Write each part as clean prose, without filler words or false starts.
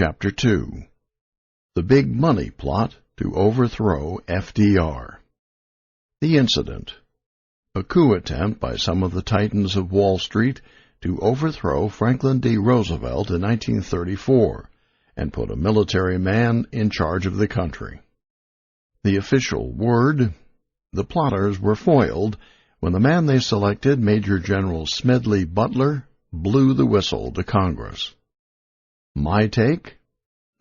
Chapter 2. The Big Money Plot to Overthrow FDR. The incident. A coup attempt by some of the titans of Wall Street to overthrow Franklin D. Roosevelt in 1934 and put a military man in charge of the country. The official word: the plotters were foiled when the man they selected, Major General Smedley Butler, blew the whistle to Congress. My take?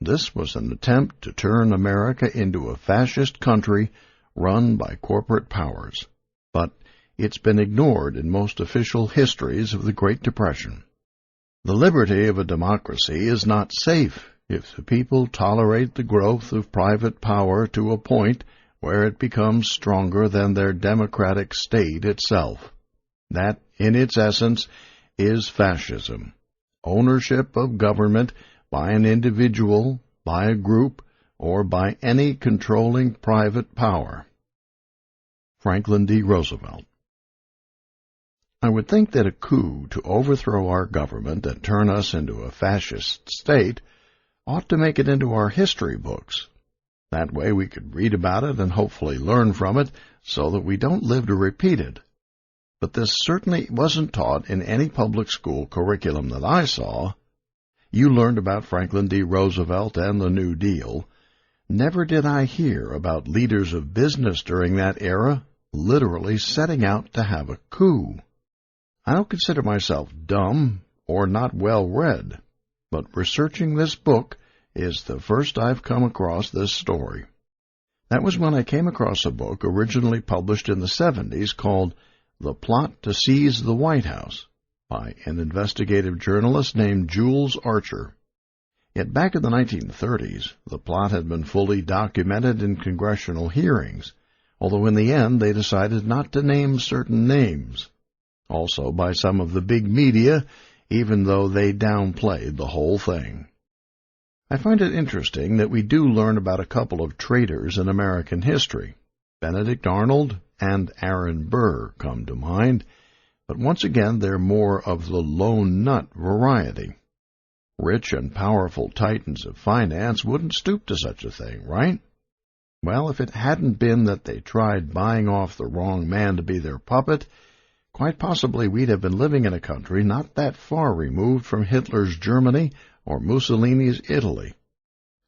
This was an attempt to turn America into a fascist country run by corporate powers, but it's been ignored in most official histories of the Great Depression. The liberty of a democracy is not safe if the people tolerate the growth of private power to a point where it becomes stronger than their democratic state itself. That, in its essence, is fascism. Ownership of government by an individual, by a group, or by any controlling private power. Franklin D. Roosevelt. I would think that a coup to overthrow our government and turn us into a fascist state ought to make it into our history books. That way we could read about it and hopefully learn from it so that we don't live to repeat it. But this certainly wasn't taught in any public school curriculum that I saw. You learned about Franklin D. Roosevelt and the New Deal. Never did I hear about leaders of business during that era literally setting out to have a coup. I don't consider myself dumb or not well-read, but researching this book is the first I've come across this story. That was when I came across a book originally published in the 70s called The Plot to Seize the White House by an investigative journalist named Jules Archer. Yet back in the 1930s, the plot had been fully documented in congressional hearings, although in the end they decided not to name certain names. Also by some of the big media, even though they downplayed the whole thing. I find it interesting that we do learn about a couple of traitors in American history. Benedict Arnold and Aaron Burr come to mind, but once again they're more of the lone nut variety. Rich and powerful titans of finance wouldn't stoop to such a thing, right? Well, if it hadn't been that they tried buying off the wrong man to be their puppet, quite possibly we'd have been living in a country not that far removed from Hitler's Germany or Mussolini's Italy.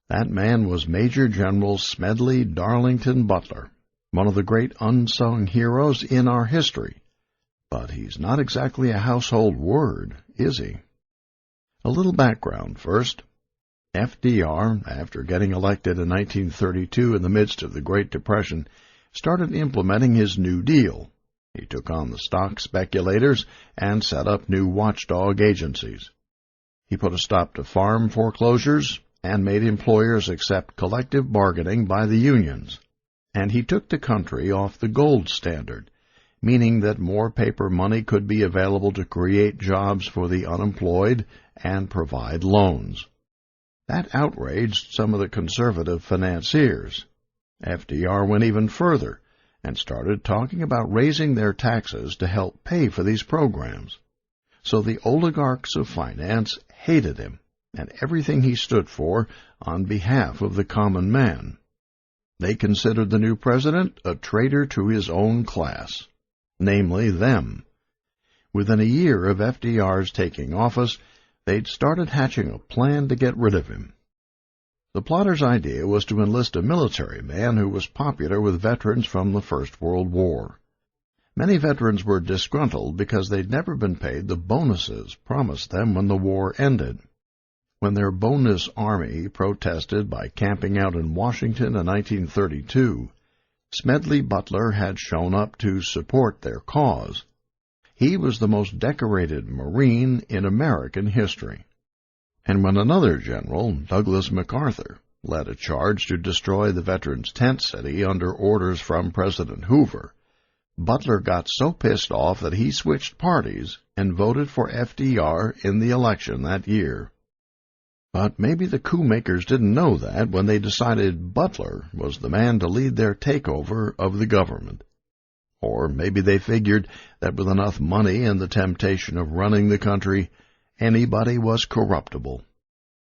That man was Major General Smedley Darlington Butler, one of the great unsung heroes in our history. But he's not exactly a household word, is he? A little background first. FDR, after getting elected in 1932 in the midst of the Great Depression, started implementing his New Deal. He took on the stock speculators and set up new watchdog agencies. He put a stop to farm foreclosures and made employers accept collective bargaining by the unions. And he took the country off the gold standard, meaning that more paper money could be available to create jobs for the unemployed and provide loans. That outraged some of the conservative financiers. FDR went even further and started talking about raising their taxes to help pay for these programs. So the oligarchs of finance hated him and everything he stood for on behalf of the common man. They considered the new president a traitor to his own class, namely them. Within a year of FDR's taking office, they'd started hatching a plan to get rid of him. The plotters' idea was to enlist a military man who was popular with veterans from the First World War. Many veterans were disgruntled because they'd never been paid the bonuses promised them when the war ended. When their bonus army protested by camping out in Washington in 1932, Smedley Butler had shown up to support their cause. He was the most decorated Marine in American history. And when another general, Douglas MacArthur, led a charge to destroy the veterans' tent city under orders from President Hoover, Butler got so pissed off that he switched parties and voted for FDR in the election that year. But maybe the coup makers didn't know that when they decided Butler was the man to lead their takeover of the government. Or maybe they figured that with enough money and the temptation of running the country, anybody was corruptible.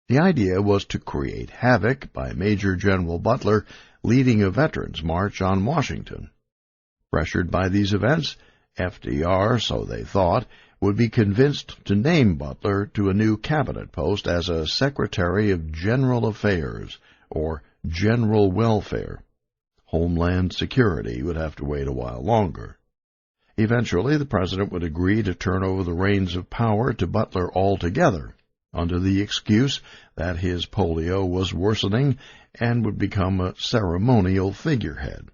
The idea was to create havoc by Major General Butler leading a veterans march on Washington. Pressured by these events, FDR, so they thought, would be convinced to name Butler to a new cabinet post as a Secretary of General Affairs, or General Welfare. Homeland Security would have to wait a while longer. Eventually, the president would agree to turn over the reins of power to Butler altogether, under the excuse that his polio was worsening and would become a ceremonial figurehead.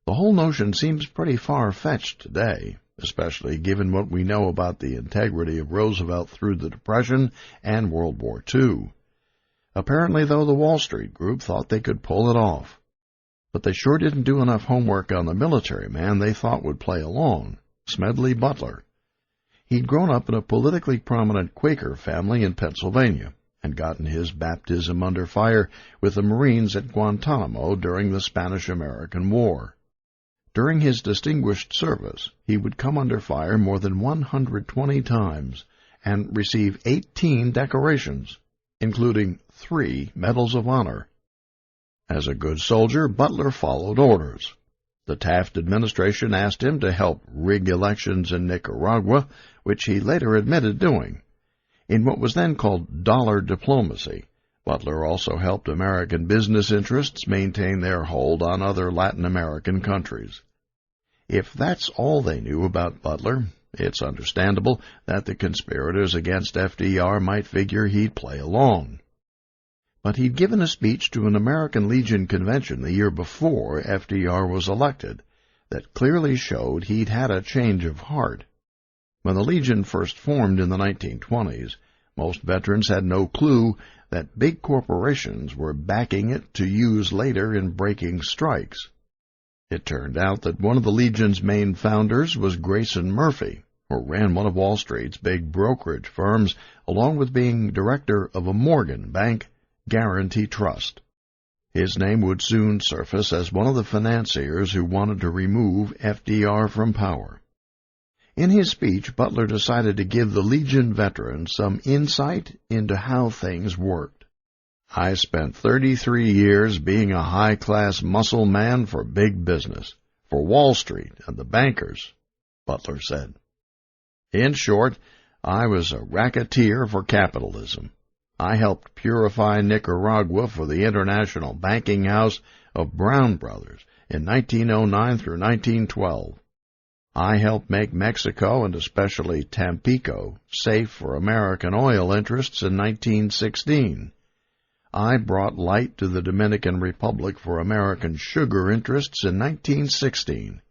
The whole notion seems pretty far-fetched today, especially given what we know about the integrity of Roosevelt through the Depression and World War II. Apparently, though, the Wall Street group thought they could pull it off. But they sure didn't do enough homework on the military man they thought would play along, Smedley Butler. He'd grown up in a politically prominent Quaker family in Pennsylvania and gotten his baptism under fire with the Marines at Guantanamo during the Spanish-American War. During his distinguished service, he would come under fire more than 120 times and receive 18 decorations, including 3 Medals of Honor. As a good soldier, Butler followed orders. The Taft administration asked him to help rig elections in Nicaragua, which he later admitted doing. In what was then called dollar diplomacy, Butler also helped American business interests maintain their hold on other Latin American countries. If that's all they knew about Butler, it's understandable that the conspirators against FDR might figure he'd play along. But he'd given a speech to an American Legion convention the year before FDR was elected that clearly showed he'd had a change of heart. When the Legion first formed in the 1920s, most veterans had no clue that big corporations were backing it to use later in breaking strikes. It turned out that one of the Legion's main founders was Grayson Murphy, who ran one of Wall Street's big brokerage firms, along with being director of a Morgan Bank Guarantee Trust. His name would soon surface as one of the financiers who wanted to remove FDR from power. In his speech, Butler decided to give the Legion veterans some insight into how things worked. "I spent 33 years being a high-class muscle man for big business, for Wall Street and the bankers," Butler said. "In short, I was a racketeer for capitalism. I helped purify Nicaragua for the international banking house of Brown Brothers in 1909 through 1912. I helped make Mexico, and especially Tampico, safe for American oil interests in 1916. I brought light to the Dominican Republic for American sugar interests in 1916.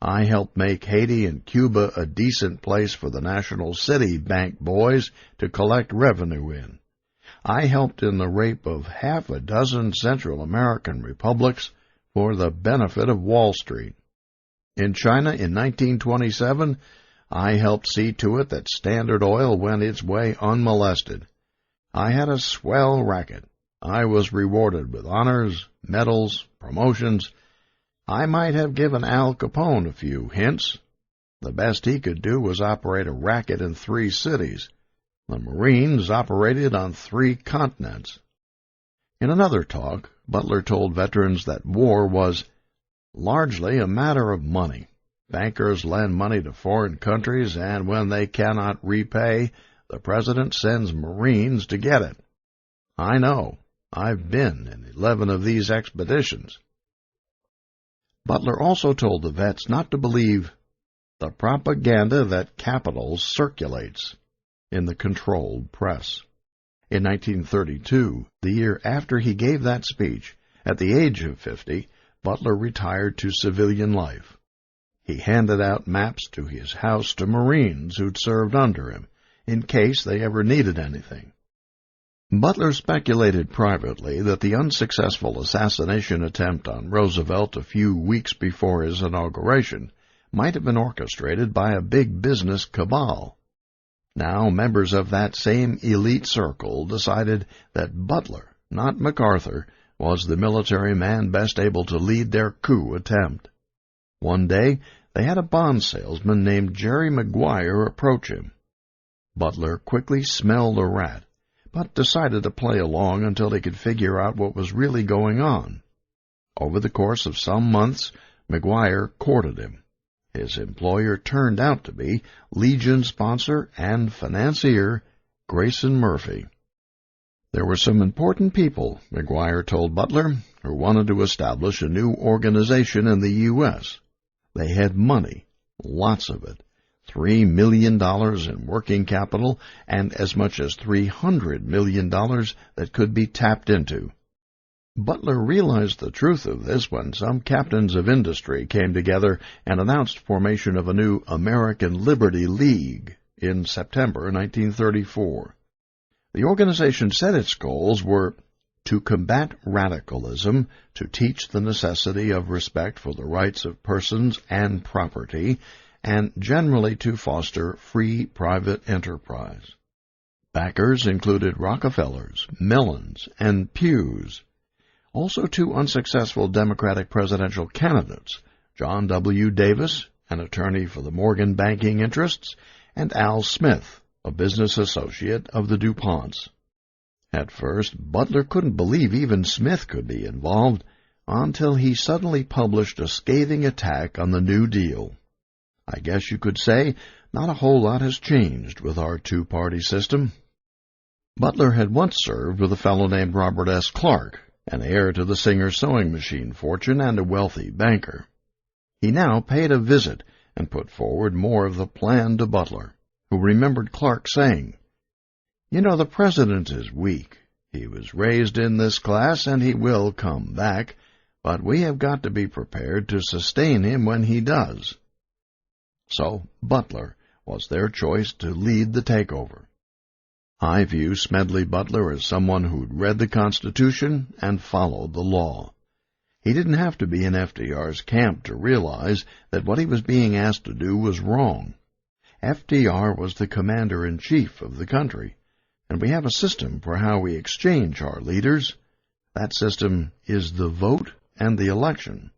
I helped make Haiti and Cuba a decent place for the National City Bank boys to collect revenue in. I helped in the rape of half a dozen Central American republics for the benefit of Wall Street. In China in 1927, I helped see to it that Standard Oil went its way unmolested. I had a swell racket. I was rewarded with honors, medals, promotions. I might have given Al Capone a few hints. The best he could do was operate a racket in 3 cities. The Marines operated on 3 continents." In another talk, Butler told veterans that war was largely a matter of money. Bankers lend money to foreign countries, and when they cannot repay, the president sends Marines to get it. I know. I've been in 11 of these expeditions. Butler also told the vets not to believe the propaganda that capital circulates in the controlled press. In 1932, the year after he gave that speech, at the age of 50, Butler retired to civilian life. He handed out maps to his house to Marines who'd served under him, in case they ever needed anything. Butler speculated privately that the unsuccessful assassination attempt on Roosevelt a few weeks before his inauguration might have been orchestrated by a big business cabal. Now, members of that same elite circle decided that Butler, not MacArthur, was the military man best able to lead their coup attempt. One day, they had a bond salesman named Jerry Maguire approach him. Butler quickly smelled a rat, but decided to play along until he could figure out what was really going on. Over the course of some months, McGuire courted him. His employer turned out to be Legion sponsor and financier Grayson Murphy. There were some important people, McGuire told Butler, who wanted to establish a new organization in the U.S. They had money, lots of it, $3 million in working capital and as much as $300 million that could be tapped into. Butler realized the truth of this when some captains of industry came together and announced formation of a new American Liberty League in September 1934. The organization said its goals were to combat radicalism, to teach the necessity of respect for the rights of persons and property, and generally to foster free private enterprise. Backers included Rockefellers, Mellons, and Pews. Also 2 unsuccessful Democratic presidential candidates, John W. Davis, an attorney for the Morgan banking interests, and Al Smith, a business associate of the DuPonts. At first, Butler couldn't believe even Smith could be involved until he suddenly published a scathing attack on the New Deal. I guess you could say not a whole lot has changed with our two-party system. Butler had once served with a fellow named Robert S. Clark, an heir to the Singer sewing machine fortune and a wealthy banker. He now paid a visit and put forward more of the plan to Butler, who remembered Clark saying, "You know, the president is weak. He was raised in this class, and he will come back, but we have got to be prepared to sustain him when he does." So Butler was their choice to lead the takeover. I view Smedley Butler as someone who'd read the Constitution and followed the law. He didn't have to be in FDR's camp to realize that what he was being asked to do was wrong. FDR was the commander-in-chief of the country, and we have a system for how we exchange our leaders. That system is the vote and the election.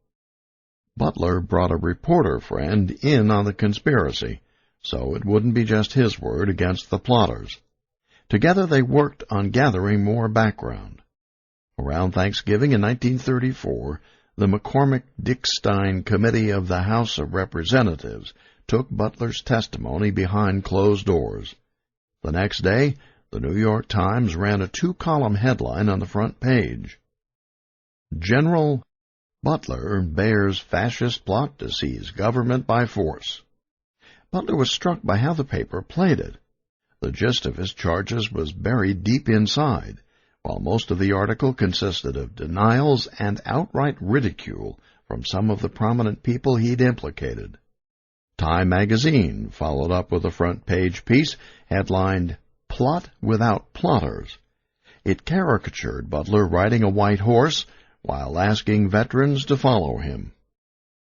Butler brought a reporter friend in on the conspiracy, so it wouldn't be just his word against the plotters. Together they worked on gathering more background. Around Thanksgiving in 1934, the McCormick-Dickstein Committee of the House of Representatives took Butler's testimony behind closed doors. The next day, the New York Times ran a 2-column headline on the front page. General Butler bears fascist plot to seize government by force. Butler was struck by how the paper played it. The gist of his charges was buried deep inside, while most of the article consisted of denials and outright ridicule from some of the prominent people he'd implicated. Time magazine followed up with a front-page piece headlined, "Plot Without Plotters." It caricatured Butler riding a white horse while asking veterans to follow him.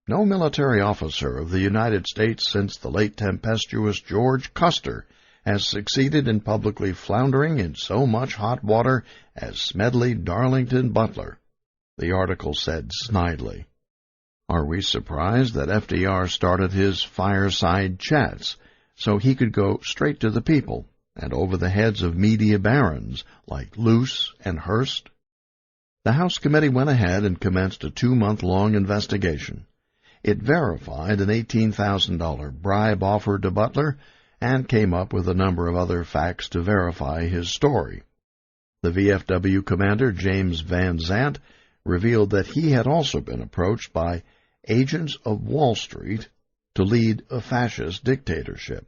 No military officer of the United States since the late tempestuous George Custer has succeeded in publicly floundering in so much hot water as Smedley Darlington Butler, the article said snidely. Are we surprised that FDR started his fireside chats so he could go straight to the people and over the heads of media barons like Luce and Hearst? The House committee went ahead and commenced a 2-month-long investigation. It verified an $18,000 bribe offered to Butler and came up with a number of other facts to verify his story. The VFW commander, James Van Zandt, revealed that he had also been approached by agents of Wall Street to lead a fascist dictatorship.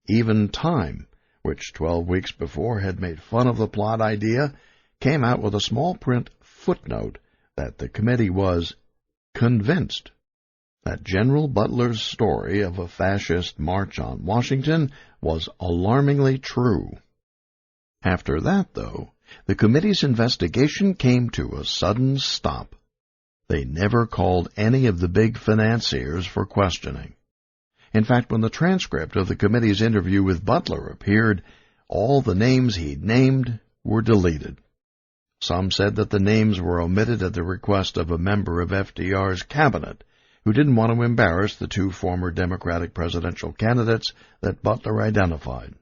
Even Time, which 12 weeks before had made fun of the plot idea, came out with a small print footnote that the committee was convinced that General Butler's story of a fascist march on Washington was alarmingly true. After that, though, the committee's investigation came to a sudden stop. They never called any of the big financiers for questioning. In fact, when the transcript of the committee's interview with Butler appeared, all the names he'd named were deleted. Some said that the names were omitted at the request of a member of FDR's cabinet, who didn't want to embarrass the 2 former Democratic presidential candidates that Butler identified.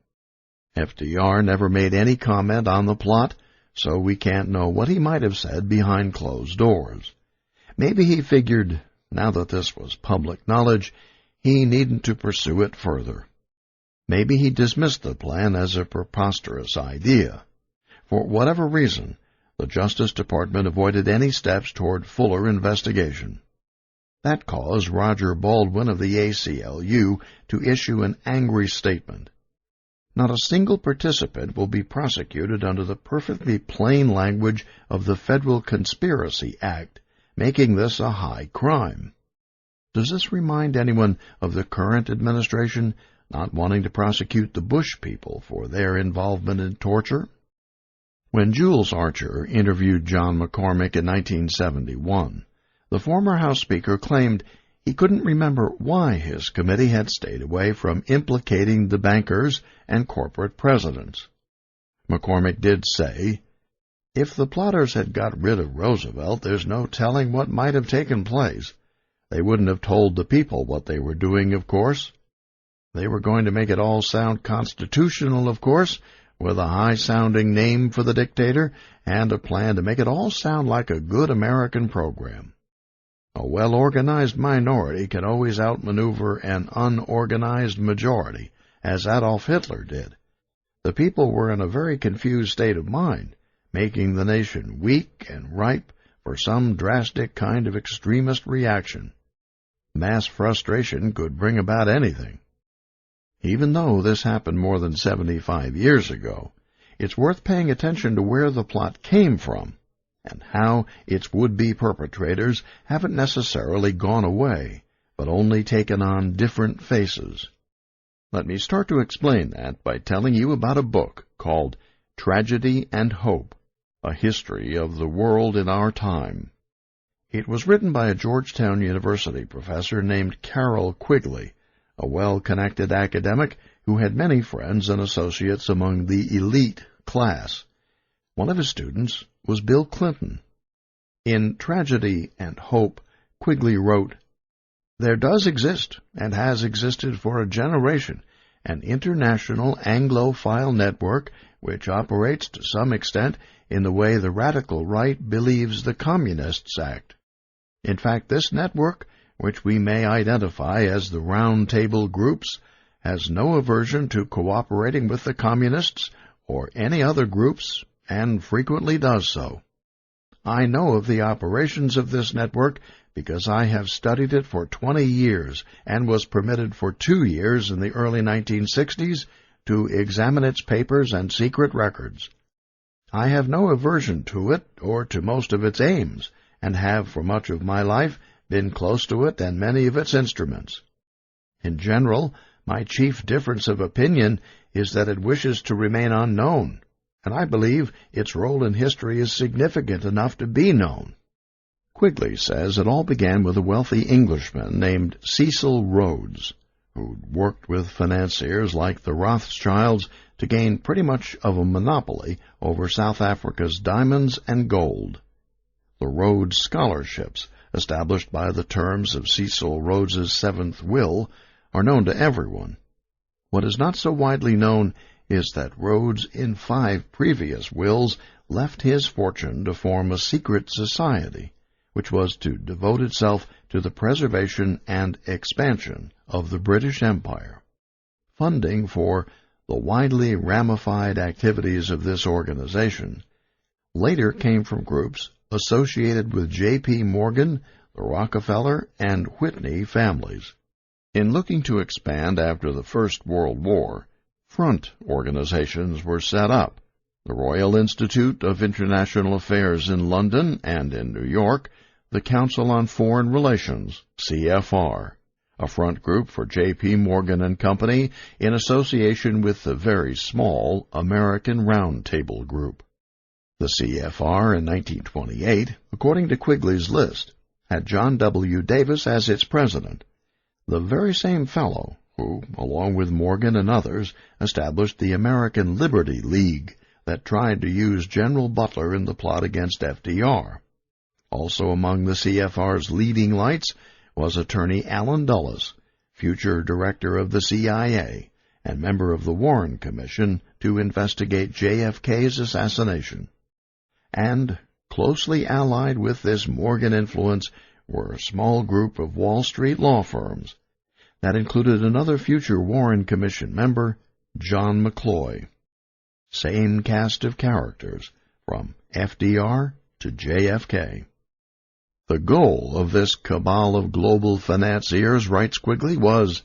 FDR never made any comment on the plot, so we can't know what he might have said behind closed doors. Maybe he figured, now that this was public knowledge, he needn't to pursue it further. Maybe he dismissed the plan as a preposterous idea. For whatever reason, the Justice Department avoided any steps toward fuller investigation. That caused Roger Baldwin of the ACLU to issue an angry statement. Not a single participant will be prosecuted under the perfectly plain language of the Federal Conspiracy Act, making this a high crime. Does this remind anyone of the current administration not wanting to prosecute the Bush people for their involvement in torture? When Jules Archer interviewed John McCormick in 1971, the former House Speaker claimed he couldn't remember why his committee had stayed away from implicating the bankers and corporate presidents. McCormick did say, "If the plotters had got rid of Roosevelt, there's no telling what might have taken place. They wouldn't have told the people what they were doing, of course. They were going to make it all sound constitutional, of course, with a high-sounding name for the dictator and a plan to make it all sound like a good American program. A well-organized minority can always outmaneuver an unorganized majority, as Adolf Hitler did. The people were in a very confused state of mind, making the nation weak and ripe for some drastic kind of extremist reaction. Mass frustration could bring about anything." Even though this happened more than 75 years ago, it's worth paying attention to where the plot came from and how its would-be perpetrators haven't necessarily gone away, but only taken on different faces. Let me start to explain that by telling you about a book called Tragedy and Hope, A History of the World in Our Time. It was written by a Georgetown University professor named Carroll Quigley, a well-connected academic who had many friends and associates among the elite class. One of his students was Bill Clinton. In Tragedy and Hope, Quigley wrote, "There does exist, and has existed for a generation, an international Anglophile network which operates to some extent in the way the radical right believes the Communists act. In fact, this network, which we may identify as the Round Table groups, has no aversion to cooperating with the Communists or any other groups, and frequently does so. I know of the operations of this network because I have studied it for 20 years and was permitted for 2 years in the early 1960s to examine its papers and secret records. I have no aversion to it or to most of its aims, and have for much of my life been close to it and many of its instruments. In general, my chief difference of opinion is that it wishes to remain unknown, and I believe its role in history is significant enough to be known." Quigley says it all began with a wealthy Englishman named Cecil Rhodes, who'd worked with financiers like the Rothschilds to gain pretty much of a monopoly over South Africa's diamonds and gold. The Rhodes Scholarships, established by the terms of Cecil Rhodes's seventh will, are known to everyone. What is not so widely known is that Rhodes, in 5 previous wills, left his fortune to form a secret society, which was to devote itself to the preservation and expansion of the British Empire. Funding for the widely ramified activities of this organization later came from groups associated with J.P. Morgan, the Rockefeller, and Whitney families. In looking to expand after the First World War, front organizations were set up: the Royal Institute of International Affairs in London and in New York, the Council on Foreign Relations, CFR, a front group for J.P. Morgan and Company in association with the very small American Round Table Group. The CFR in 1928, according to Quigley's list, had John W. Davis as its president, the very same fellow who, along with Morgan and others, established the American Liberty League that tried to use General Butler in the plot against FDR. Also among the CFR's leading lights was attorney Allen Dulles, future director of the CIA, and member of the Warren Commission to investigate JFK's assassination. And closely allied with this Morgan influence were a small group of Wall Street law firms that included another future Warren Commission member, John McCloy. Same cast of characters, from FDR to JFK. The goal of this cabal of global financiers, writes Quigley, was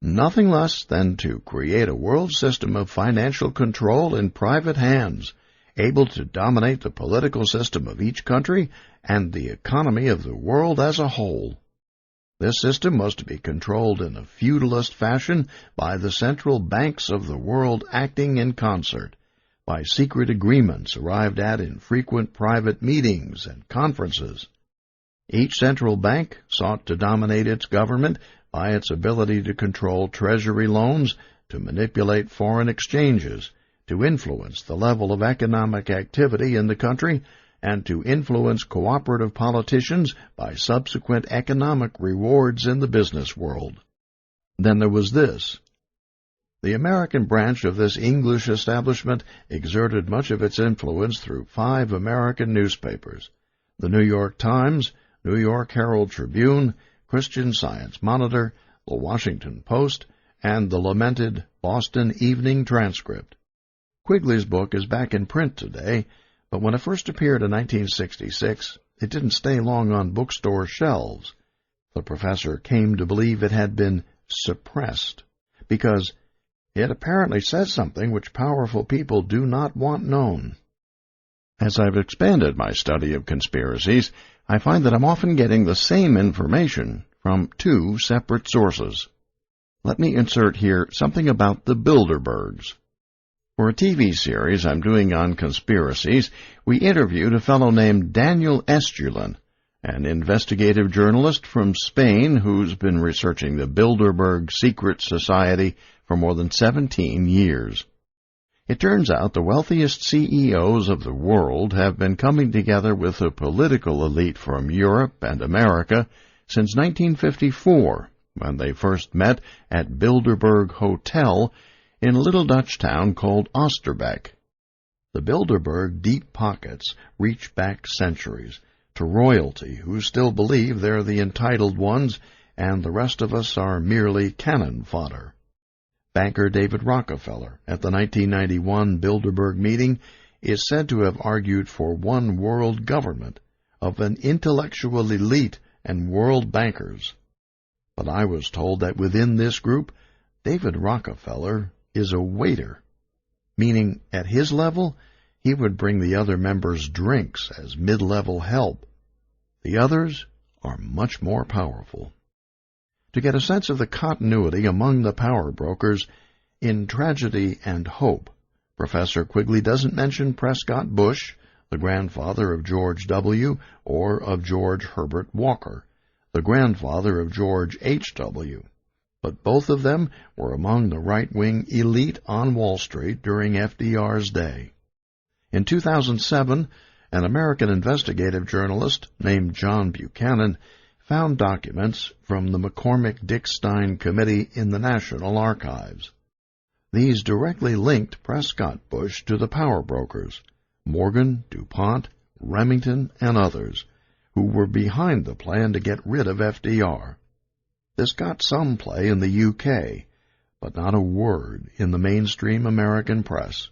nothing less than to create a world system of financial control in private hands, able to dominate the political system of each country and the economy of the world as a whole. This system was to be controlled in a feudalist fashion by the central banks of the world acting in concert, by secret agreements arrived at in frequent private meetings and conferences. Each central bank sought to dominate its government by its ability to control treasury loans, to manipulate foreign exchanges, to influence the level of economic activity in the country, and to influence cooperative politicians by subsequent economic rewards in the business world. Then there was this. The American branch of this English establishment exerted much of its influence through 5 American newspapers: the New York Times, New York Herald Tribune, Christian Science Monitor, the Washington Post, and the lamented Boston Evening Transcript. Quigley's book is back in print today, but when it first appeared in 1966, it didn't stay long on bookstore shelves. The professor came to believe it had been suppressed, because it apparently says something which powerful people do not want known. As I've expanded my study of conspiracies, I find that I'm often getting the same information from 2 separate sources. Let me insert here something about the Bilderbergs. For a TV series I'm doing on conspiracies, we interviewed a fellow named Daniel Estulin, an investigative journalist from Spain who's been researching the Bilderberg secret society for more than 17 years. It turns out the wealthiest CEOs of the world have been coming together with a political elite from Europe and America since 1954, when they first met at Bilderberg Hotel in a little Dutch town called Oosterbeek. The Bilderberg deep pockets reach back centuries to royalty, who still believe they're the entitled ones, and the rest of us are merely cannon fodder. Banker David Rockefeller, at the 1991 Bilderberg meeting, is said to have argued for one world government of an intellectual elite and world bankers. But I was told that within this group, David Rockefeller is a waiter, meaning at his level, he would bring the other members drinks as mid-level help. The others are much more powerful. To get a sense of the continuity among the power brokers, in Tragedy and Hope, Professor Quigley doesn't mention Prescott Bush, the grandfather of George W., or of George Herbert Walker, the grandfather of George H.W., but both of them were among the right-wing elite on Wall Street during FDR's day. In 2007, an American investigative journalist named John Buchanan found documents from the McCormick-Dickstein Committee in the National Archives. These directly linked Prescott Bush to the power brokers, Morgan, DuPont, Remington, and others, who were behind the plan to get rid of FDR. This got some play in the UK, but not a word in the mainstream American press.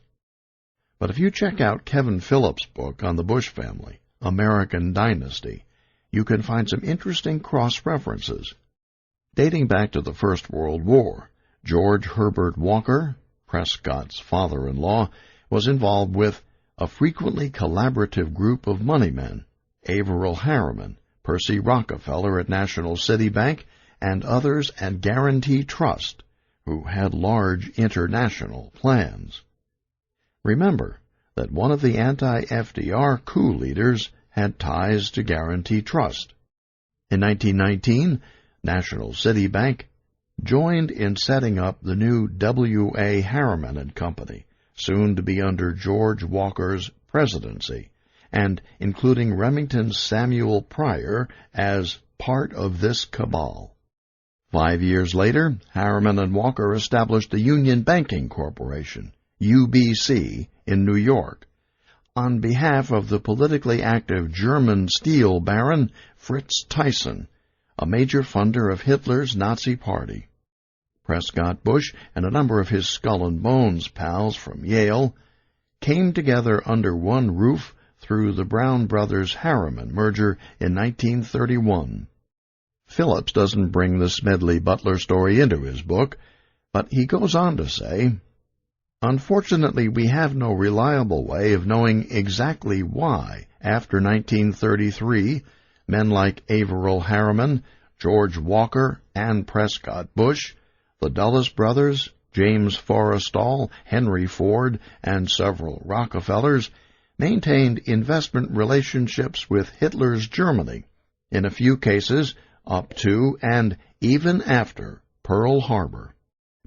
But if you check out Kevin Phillips' book on the Bush family, American Dynasty, you can find some interesting cross-references. Dating back to the First World War, George Herbert Walker, Prescott's father-in-law, was involved with a frequently collaborative group of moneymen, Averill Harriman, Percy Rockefeller at National City Bank, and others at Guarantee Trust, who had large international plans. Remember that one of the anti-FDR coup leaders had ties to Guarantee Trust. In 1919, National City Bank joined in setting up the new W.A. Harriman and Company, soon to be under George Walker's presidency, and including Remington's Samuel Pryor as part of this cabal. 5 years later, Harriman and Walker established the Union Banking Corporation, UBC, in New York, on behalf of the politically active German steel baron Fritz Thyssen, a major funder of Hitler's Nazi Party. Prescott Bush and a number of his skull and bones pals from Yale came together under one roof through the Brown Brothers Harriman merger in 1931. Phillips doesn't bring the Smedley Butler story into his book, but he goes on to say, "Unfortunately, we have no reliable way of knowing exactly why, after 1933, men like Averell Harriman, George Walker, and Prescott Bush, the Dulles brothers, James Forrestal, Henry Ford, and several Rockefellers, maintained investment relationships with Hitler's Germany, in a few cases up to and even after Pearl Harbor.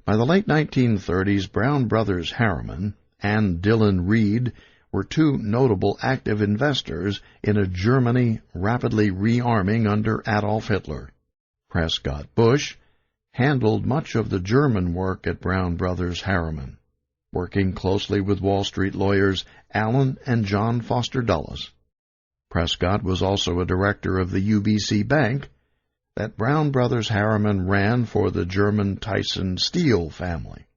By the late 1930s, Brown Brothers Harriman and Dillon Reed were two notable active investors in a Germany rapidly rearming under Adolf Hitler. Prescott Bush handled much of the German work at Brown Brothers Harriman, working closely with Wall Street lawyers Allen and John Foster Dulles. Prescott was also a director of the UBC Bank that Brown Brothers Harriman ran for the German Thyssen Steel family.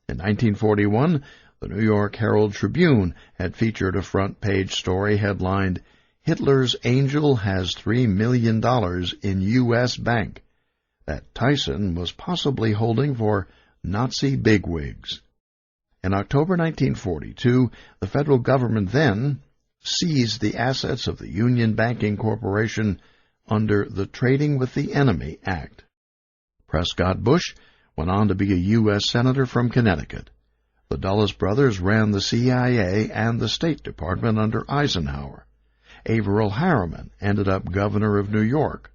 In 1941, the New York Herald Tribune had featured a front-page story headlined, "Hitler's Angel has $3 million in U.S. Bank," that Thyssen was possibly holding for Nazi bigwigs. In October 1942, the federal government then seized the assets of the Union Banking Corporation under the Trading with the Enemy Act. Prescott Bush went on to be a U.S. Senator from Connecticut. The Dulles brothers ran the CIA and the State Department under Eisenhower. Averell Harriman ended up governor of New York.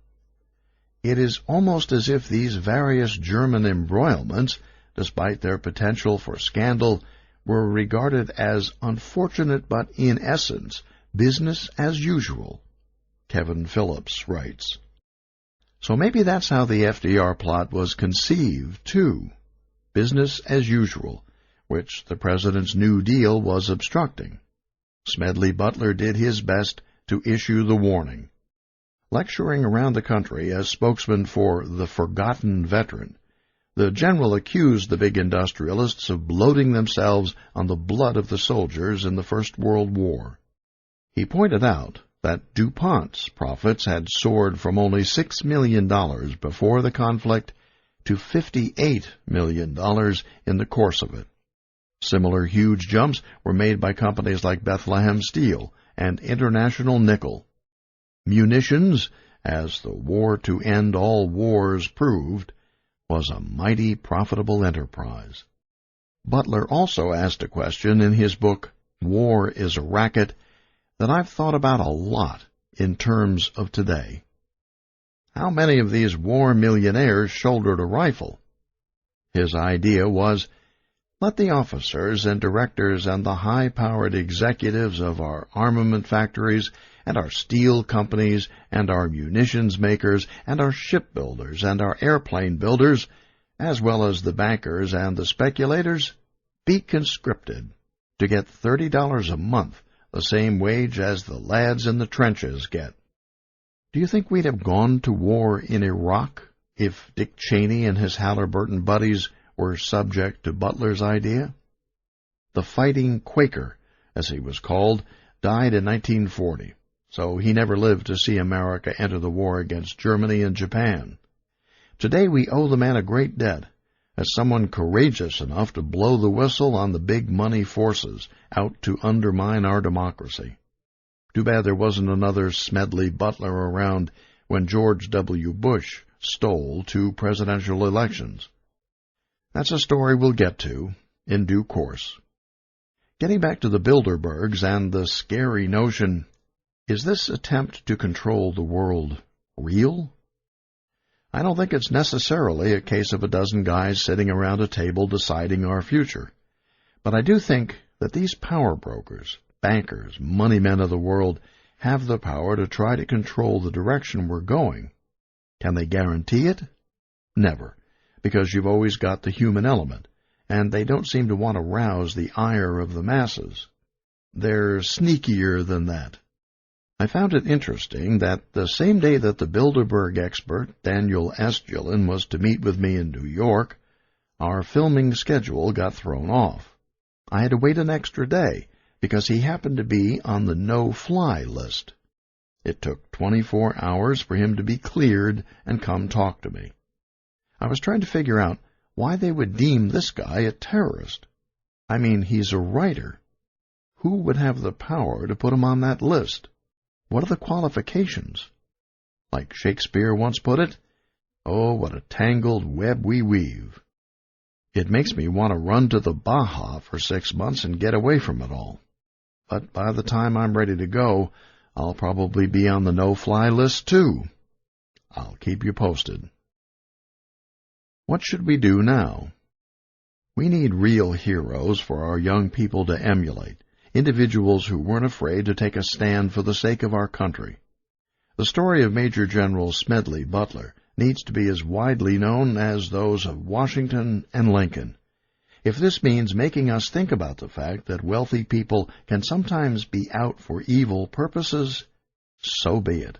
It is almost as if these various German embroilments, despite their potential for scandal, were regarded as unfortunate but, in essence, business as usual. Kevin Phillips writes. So maybe that's how the FDR plot was conceived, too. Business as usual, which the president's New Deal was obstructing. Smedley Butler did his best to issue the warning. Lecturing around the country as spokesman for the Forgotten Veteran, the general accused the big industrialists of bloating themselves on the blood of the soldiers in the First World War. He pointed out that DuPont's profits had soared from only $6 million before the conflict to $58 million in the course of it. Similar huge jumps were made by companies like Bethlehem Steel and International Nickel. Munitions, as the war to end all wars proved, was a mighty profitable enterprise. Butler also asked a question in his book, War is a Racket, that I've thought about a lot in terms of today. How many of these war millionaires shouldered a rifle? His idea was, let the officers and directors and the high-powered executives of our armament factories and our steel companies and our munitions makers and our shipbuilders and our airplane builders, as well as the bankers and the speculators, be conscripted to get $30 a month, the same wage as the lads in the trenches get. Do you think we'd have gone to war in Iraq if Dick Cheney and his Halliburton buddies were subject to Butler's idea? The Fighting Quaker, as he was called, died in 1940, so he never lived to see America enter the war against Germany and Japan. Today we owe the man a great debt, as someone courageous enough to blow the whistle on the big money forces out to undermine our democracy. Too bad there wasn't another Smedley Butler around when George W. Bush stole 2 presidential elections. That's a story we'll get to in due course. Getting back to the Bilderbergs and the scary notion, is this attempt to control the world real? I don't think it's necessarily a case of a dozen guys sitting around a table deciding our future. But I do think that these power brokers, bankers, money men of the world have the power to try to control the direction we're going. Can they guarantee it? Never, because you've always got the human element, and they don't seem to want to rouse the ire of the masses. They're sneakier than that. I found it interesting that the same day that the Bilderberg expert, Daniel S. Gillen, was to meet with me in New York, our filming schedule got thrown off. I had to wait an extra day because he happened to be on the no-fly list. It took 24 hours for him to be cleared and come talk to me. I was trying to figure out why they would deem this guy a terrorist. I mean, he's a writer. Who would have the power to put him on that list? What are the qualifications? Like Shakespeare once put it, "Oh, what a tangled web we weave." It makes me want to run to the Baja for 6 months and get away from it all. But by the time I'm ready to go, I'll probably be on the no-fly list too. I'll keep you posted. What should we do now? We need real heroes for our young people to emulate, individuals who weren't afraid to take a stand for the sake of our country. The story of Major General Smedley Butler needs to be as widely known as those of Washington and Lincoln. If this means making us think about the fact that wealthy people can sometimes be out for evil purposes, so be it.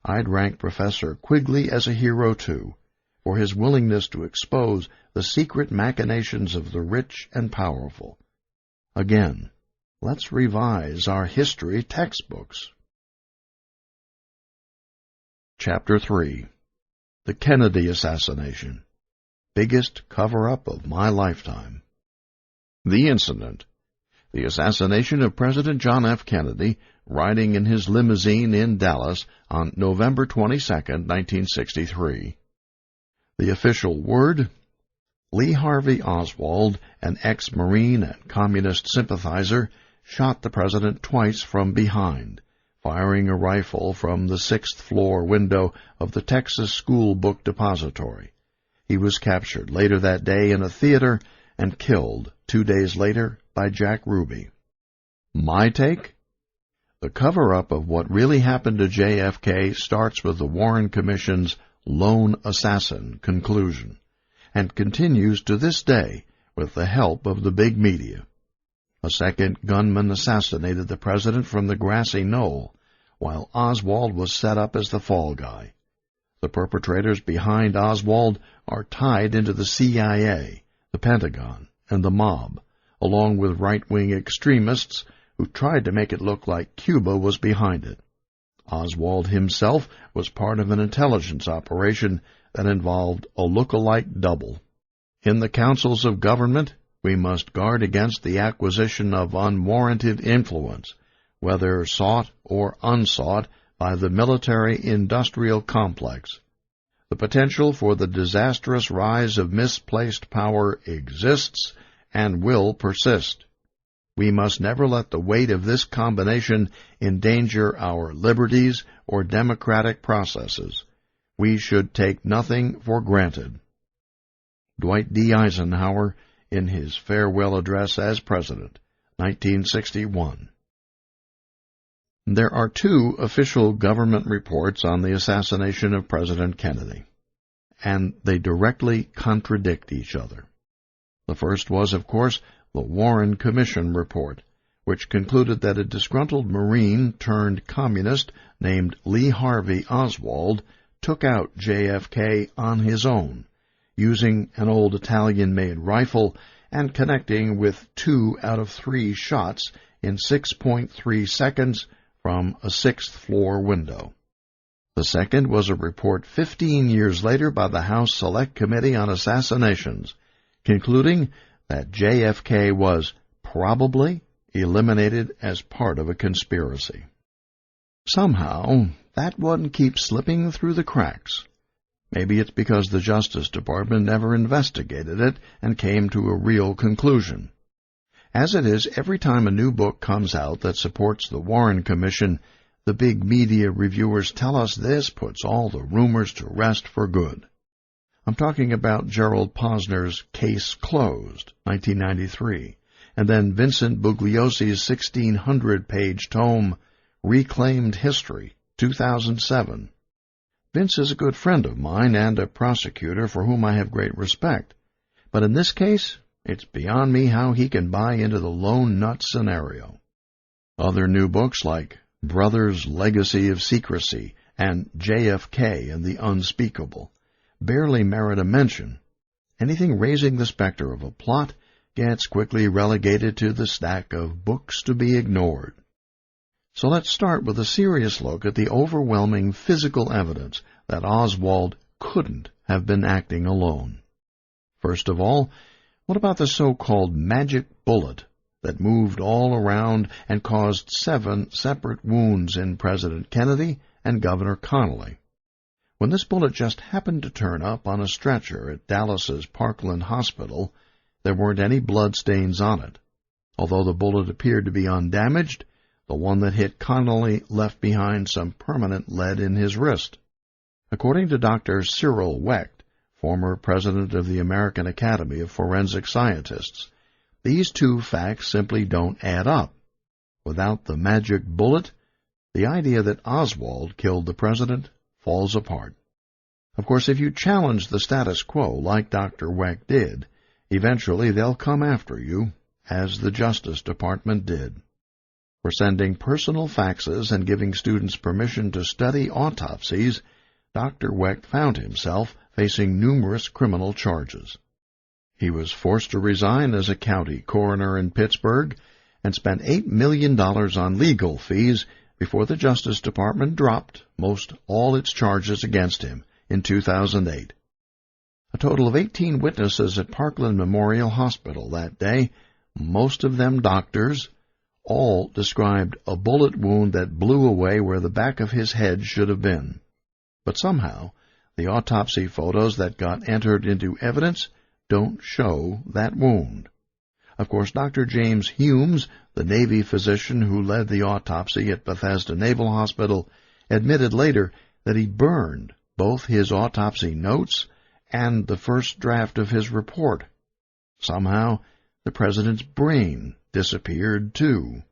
I'd rank Professor Quigley as a hero, too, for his willingness to expose the secret machinations of the rich and powerful. Again, let's revise our history textbooks. Chapter 3. The Kennedy Assassination. Biggest cover-up of my lifetime. The incident. The assassination of President John F. Kennedy, riding in his limousine in Dallas on November 22, 1963. The official word: Lee Harvey Oswald, an ex-Marine and Communist sympathizer, shot the president twice from behind, firing a rifle from the 6th-floor window of the Texas School Book Depository. He was captured later that day in a theater and killed 2 days later by Jack Ruby. My take? The cover-up of what really happened to JFK starts with the Warren Commission's lone assassin conclusion, and continues to this day with the help of the big media. A second gunman assassinated the president from the grassy knoll, while Oswald was set up as the fall guy. The perpetrators behind Oswald are tied into the CIA, the Pentagon, and the mob, along with right-wing extremists who tried to make it look like Cuba was behind it. Oswald himself was part of an intelligence operation that involved a look-alike double. In the councils of government, we must guard against the acquisition of unwarranted influence, whether sought or unsought by the military-industrial complex. The potential for the disastrous rise of misplaced power exists and will persist. We must never let the weight of this combination endanger our liberties or democratic processes. We should take nothing for granted. Dwight D. Eisenhower, in his farewell address as President, 1961. There are 2 official government reports on the assassination of President Kennedy, and they directly contradict each other. The first was, of course, the Warren Commission report, which concluded that a disgruntled Marine-turned-communist named Lee Harvey Oswald took out JFK on his own, using an old Italian-made rifle and connecting with 2 out of 3 shots in 6.3 seconds from a 6th-floor window. The second was a report 15 years later by the House Select Committee on Assassinations, concluding that JFK was probably eliminated as part of a conspiracy. Somehow, that one keeps slipping through the cracks. Maybe it's because the Justice Department never investigated it and came to a real conclusion. As it is, every time a new book comes out that supports the Warren Commission, the big media reviewers tell us this puts all the rumors to rest for good. I'm talking about Gerald Posner's Case Closed, 1993, and then Vincent Bugliosi's 1,600-page tome, Reclaimed History, 2007. Vince is a good friend of mine and a prosecutor for whom I have great respect. But in this case, it's beyond me how he can buy into the lone nut scenario. Other new books like Brothers' Legacy of Secrecy and JFK and the Unspeakable barely merit a mention. Anything raising the specter of a plot gets quickly relegated to the stack of books to be ignored. So let's start with a serious look at the overwhelming physical evidence that Oswald couldn't have been acting alone. First of all, what about the so-called magic bullet that moved all around and caused 7 separate wounds in President Kennedy and Governor Connally? When this bullet just happened to turn up on a stretcher at Dallas's Parkland Hospital, there weren't any bloodstains on it. Although the bullet appeared to be undamaged, the one that hit Connally left behind some permanent lead in his wrist. According to Dr. Cyril Wecht, former president of the American Academy of Forensic Scientists, these two facts simply don't add up. Without the magic bullet, the idea that Oswald killed the president falls apart. Of course, if you challenge the status quo like Dr. Wecht did, eventually they'll come after you, as the Justice Department did. For sending personal faxes and giving students permission to study autopsies, Dr. Wecht found himself facing numerous criminal charges. He was forced to resign as a county coroner in Pittsburgh and spent $8 million on legal fees before the Justice Department dropped most all its charges against him in 2008. A total of 18 witnesses at Parkland Memorial Hospital that day, most of them doctors, all described a bullet wound that blew away where the back of his head should have been. But somehow, the autopsy photos that got entered into evidence don't show that wound. Of course, Dr. James Humes, the Navy physician who led the autopsy at Bethesda Naval Hospital, admitted later that he burned both his autopsy notes and the first draft of his report. Somehow, the president's brain disappeared, too.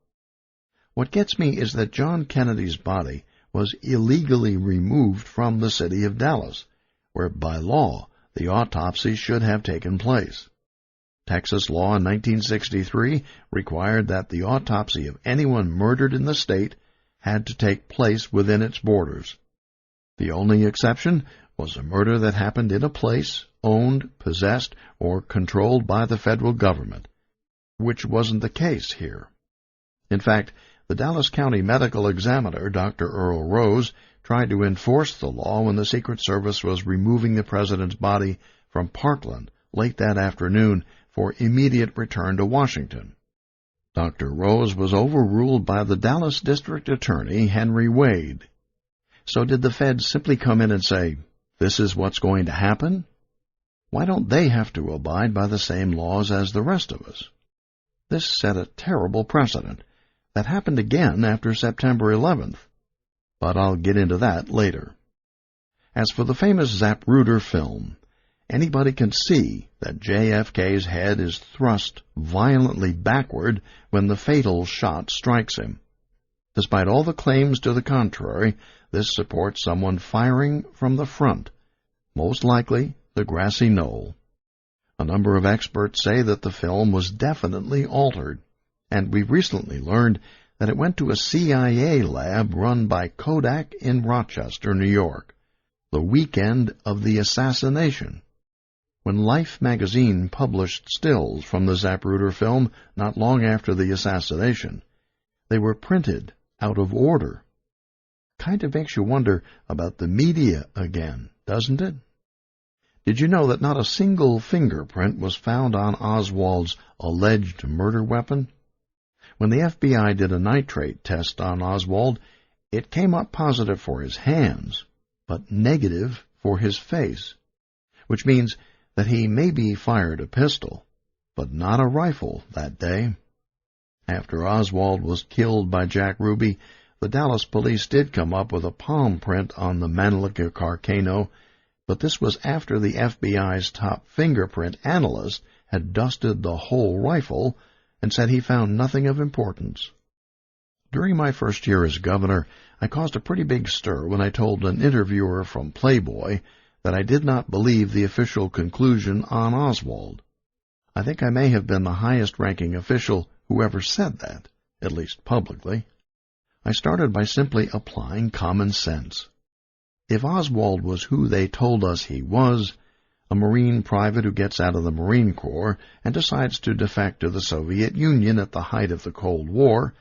What gets me is that John Kennedy's body was illegally removed from the city of Dallas, where by law the autopsy should have taken place. Texas law in 1963 required that the autopsy of anyone murdered in the state had to take place within its borders. The only exception was a murder that happened in a place owned, possessed, or controlled by the federal government, which wasn't the case here. In fact, the Dallas County Medical Examiner, Dr. Earl Rose, tried to enforce the law when the Secret Service was removing the president's body from Parkland late that afternoon for immediate return to Washington. Dr. Rose was overruled by the Dallas District Attorney, Henry Wade. So did the feds simply come in and say, "This is what's going to happen"? Why don't they have to abide by the same laws as the rest of us? This set a terrible precedent that happened again after September 11th. But I'll get into that later. As for the famous Zapruder film, anybody can see that JFK's head is thrust violently backward when the fatal shot strikes him. Despite all the claims to the contrary, this supports someone firing from the front, most likely the grassy knoll. A number of experts say that the film was definitely altered, and we recently learned that it went to a CIA lab run by Kodak in Rochester, New York, the weekend of the assassination. When Life magazine published stills from the Zapruder film not long after the assassination, they were printed out of order. Kind of makes you wonder about the media again, doesn't it? Did you know that not a single fingerprint was found on Oswald's alleged murder weapon? When the FBI did a nitrate test on Oswald, it came up positive for his hands, but negative for his face, which means that he maybe fired a pistol, but not a rifle that day. After Oswald was killed by Jack Ruby, the Dallas police did come up with a palm print on the Mannlicher Carcano, but this was after the FBI's top fingerprint analyst had dusted the whole rifle and said he found nothing of importance. During my first year as governor, I caused a pretty big stir when I told an interviewer from Playboy that I did not believe the official conclusion on Oswald. I think I may have been the highest-ranking official who ever said that, at least publicly. I started by simply applying common sense. If Oswald was who they told us he was, a Marine private who gets out of the Marine Corps and decides to defect to the Soviet Union at the height of the Cold War,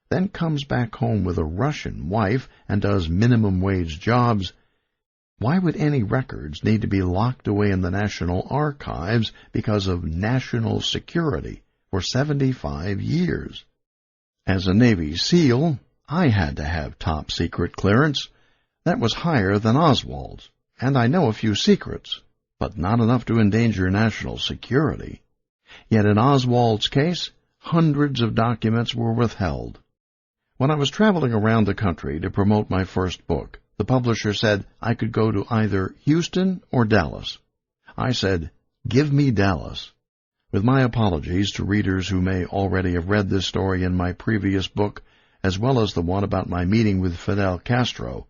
then comes back home with a Russian wife and does minimum-wage jobs, why would any records need to be locked away in the National Archives because of national security for 75 years? As a Navy SEAL, I had to have top-secret clearance. That was higher than Oswald's, and I know a few secrets, but not enough to endanger national security. Yet in Oswald's case, hundreds of documents were withheld. When I was traveling around the country to promote my first book, the publisher said I could go to either Houston or Dallas. I said, "Give me Dallas." With my apologies to readers who may already have read this story in my previous book, as well as the one about my meeting with Fidel Castro,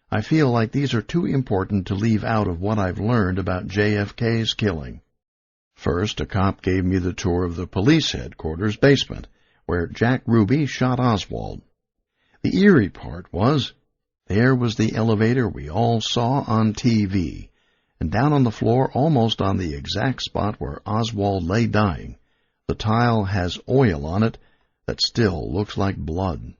I feel like these are too important to leave out of what I've learned about JFK's killing. First, a cop gave me the tour of the police headquarters basement, where Jack Ruby shot Oswald. The eerie part was, there was the elevator we all saw on TV, and down on the floor, almost on the exact spot where Oswald lay dying, the tile has oil on it that still looks like blood.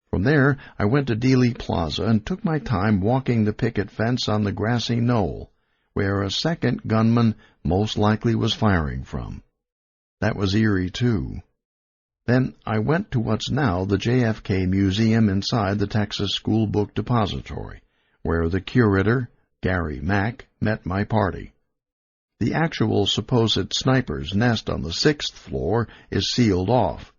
From there, I went to Dealey Plaza and took my time walking the picket fence on the grassy knoll, where a second gunman most likely was firing from. That was eerie, too. Then I went to what's now the JFK Museum inside the Texas School Book Depository, where the curator, Gary Mack, met my party. The actual supposed sniper's nest on the 6th floor is sealed off,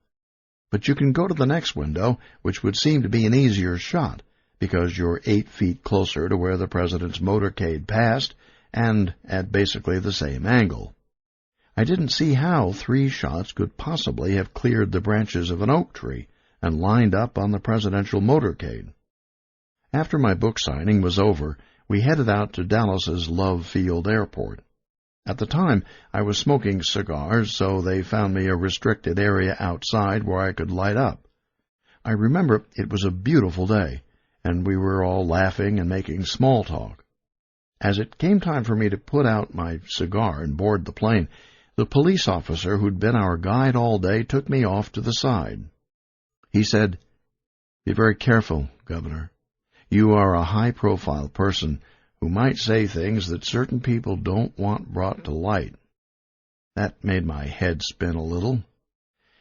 but you can go to the next window, which would seem to be an easier shot, because you're 8 feet closer to where the president's motorcade passed, and at basically the same angle. I didn't see how 3 shots could possibly have cleared the branches of an oak tree and lined up on the presidential motorcade. After my book signing was over, we headed out to Dallas's Love Field Airport. At the time, I was smoking cigars, so they found me a restricted area outside where I could light up. I remember it was a beautiful day, and we were all laughing and making small talk. As it came time for me to put out my cigar and board the plane, the police officer who'd been our guide all day took me off to the side. He said, "Be very careful, Governor. You are a high-profile person who might say things that certain people don't want brought to light." That made my head spin a little.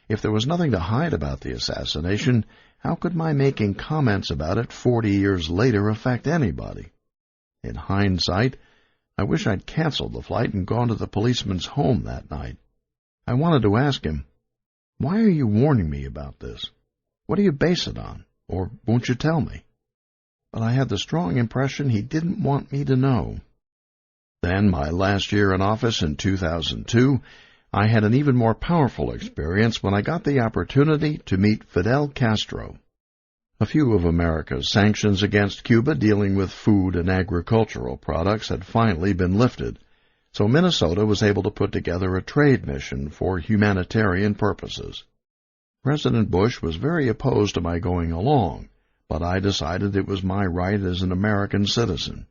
If there was nothing to hide about the assassination, how could my making comments about it 40 years later affect anybody? In hindsight, I wish I'd canceled the flight and gone to the policeman's home that night. I wanted to ask him, "Why are you warning me about this? What do you base it on? Or won't you tell me?" But I had the strong impression he didn't want me to know. Then, my last year in office in 2002, I had an even more powerful experience when I got the opportunity to meet Fidel Castro. A few of America's sanctions against Cuba dealing with food and agricultural products had finally been lifted, so Minnesota was able to put together a trade mission for humanitarian purposes. President Bush was very opposed to my going along, but I decided it was my right as an American citizen.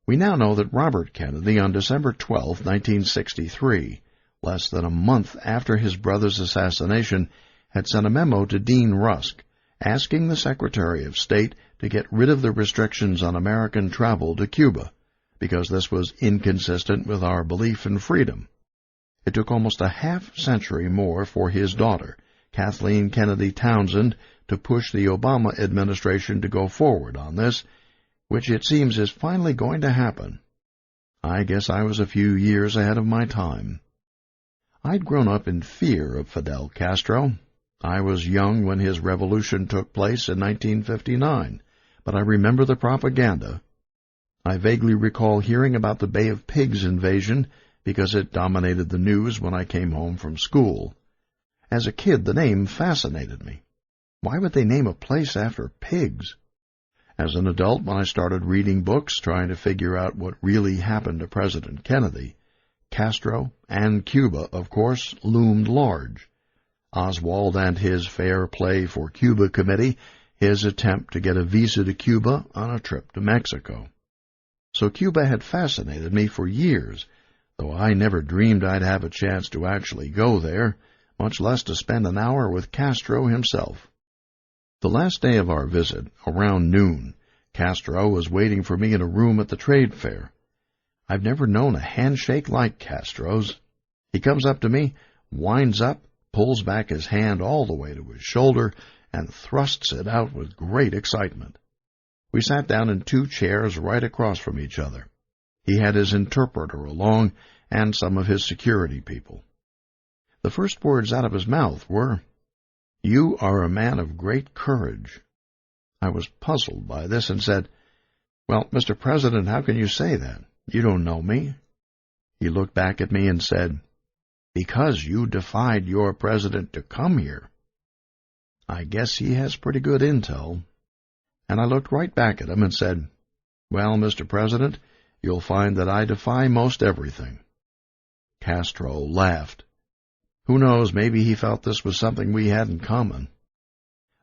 We now know that Robert Kennedy, on December 12, 1963, less than a month after his brother's assassination, had sent a memo to Dean Rusk, asking the Secretary of State to get rid of the restrictions on American travel to Cuba, because this was inconsistent with our belief in freedom. It took almost a half-century more for his daughter, Kathleen Kennedy Townsend, to push the Obama administration to go forward on this, which it seems is finally going to happen. I guess I was a few years ahead of my time. I'd grown up in fear of Fidel Castro. I was young when his revolution took place in 1959, but I remember the propaganda. I vaguely recall hearing about the Bay of Pigs invasion because it dominated the news when I came home from school. As a kid, the name fascinated me. Why would they name a place after pigs? As an adult, when I started reading books trying to figure out what really happened to President Kennedy, Castro and Cuba, of course, loomed large. Oswald and his Fair Play for Cuba Committee, his attempt to get a visa to Cuba on a trip to Mexico. So Cuba had fascinated me for years, though I never dreamed I'd have a chance to actually go there, much less to spend an hour with Castro himself. The last day of our visit, around noon, Castro was waiting for me in a room at the trade fair. I've never known a handshake like Castro's. He comes up to me, winds up, pulls back his hand all the way to his shoulder, and thrusts it out with great excitement. We sat down in 2 chairs right across from each other. He had his interpreter along, and some of his security people. The first words out of his mouth were, "You are a man of great courage." I was puzzled by this and said, "Well, Mr. President, how can you say that? You don't know me." He looked back at me and said, "Because you defied your president to come here." I guess he has pretty good intel. And I looked right back at him and said, "Well, Mr. President, you'll find that I defy most everything." Castro laughed. Who knows, maybe he felt this was something we had in common.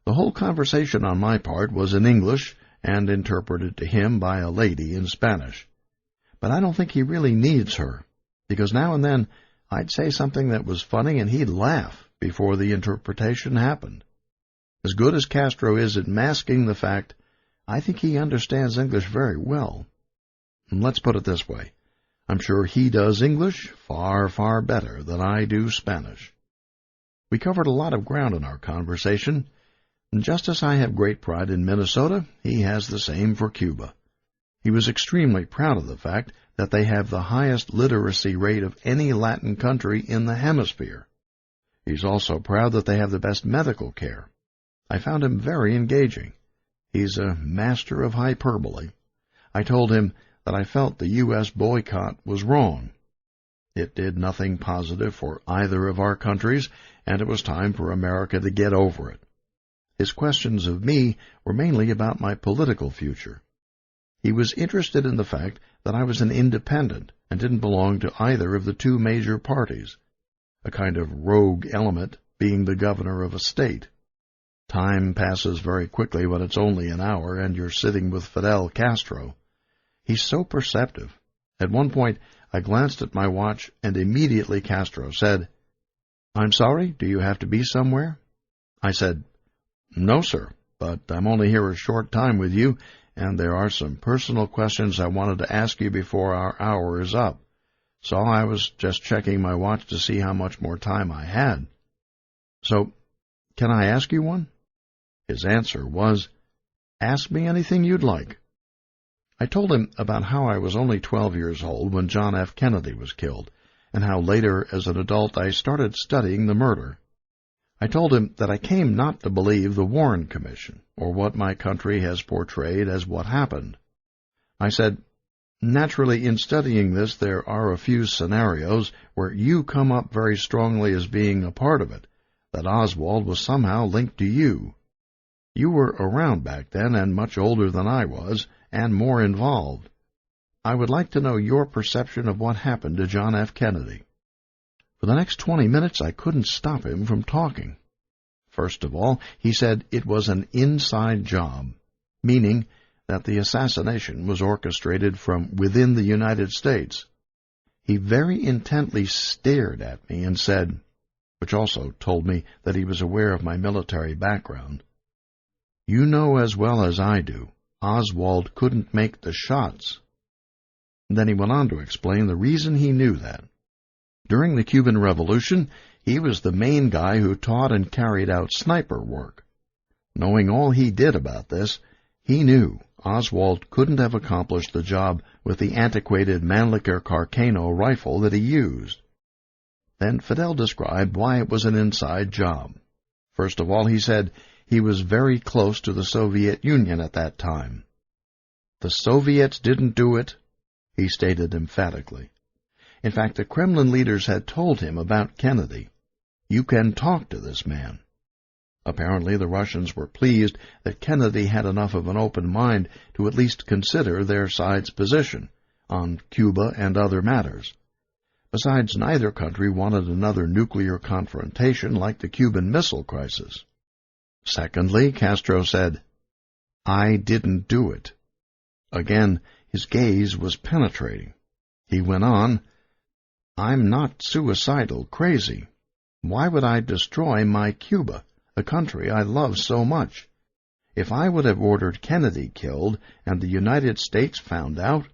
The whole conversation on my part was in English and interpreted to him by a lady in Spanish. But I don't think he really needs her, because now and then I'd say something that was funny and he'd laugh before the interpretation happened. As good as Castro is at masking the fact, I think he understands English very well. And let's put it this way. I'm sure he does English far, far better than I do Spanish. We covered a lot of ground in our conversation, and just as I have great pride in Minnesota, he has the same for Cuba. He was extremely proud of the fact that they have the highest literacy rate of any Latin country in the hemisphere. He's also proud that they have the best medical care. I found him very engaging. He's a master of hyperbole. I told him that I felt the U.S. boycott was wrong. It did nothing positive for either of our countries, and it was time for America to get over it. His questions of me were mainly about my political future. He was interested in the fact that I was an independent and didn't belong to either of the 2 major parties, a kind of rogue element being the governor of a state. Time passes very quickly when it's only an hour and you're sitting with Fidel Castro. He's so perceptive. At one point, I glanced at my watch, and immediately Castro said, "I'm sorry, do you have to be somewhere?" I said, "No, sir, but I'm only here a short time with you, and there are some personal questions I wanted to ask you before our hour is up. So I was just checking my watch to see how much more time I had." "So, can I ask you one?" His answer was, "Ask me anything you'd like." I told him about how I was only 12 years old when John F. Kennedy was killed, and how later, as an adult, I started studying the murder. I told him that I came not to believe the Warren Commission, or what my country has portrayed as what happened. I said, "Naturally, in studying this, there are a few scenarios where you come up very strongly as being a part of it, that Oswald was somehow linked to you. You were around back then and much older than I was, and more involved. I would like to know your perception of what happened to John F. Kennedy." For the next 20 minutes I couldn't stop him from talking. First of all, he said it was an inside job, meaning that the assassination was orchestrated from within the United States. He very intently stared at me and said, which also told me that he was aware of my military background, "You know as well as I do, Oswald couldn't make the shots." And then he went on to explain the reason he knew that. During the Cuban Revolution, he was the main guy who taught and carried out sniper work. Knowing all he did about this, he knew Oswald couldn't have accomplished the job with the antiquated Mannlicher Carcano rifle that he used. Then Fidel described why it was an inside job. First of all, he said he was very close to the Soviet Union at that time. "The Soviets didn't do it," he stated emphatically. In fact, the Kremlin leaders had told him about Kennedy. "You can talk to this man." Apparently the Russians were pleased that Kennedy had enough of an open mind to at least consider their side's position on Cuba and other matters. Besides, neither country wanted another nuclear confrontation like the Cuban Missile Crisis. Secondly, Castro said, "I didn't do it." Again, his gaze was penetrating. He went on, "I'm not suicidal crazy. Why would I destroy my Cuba, a country I love so much? If I would have ordered Kennedy killed and the United States found out,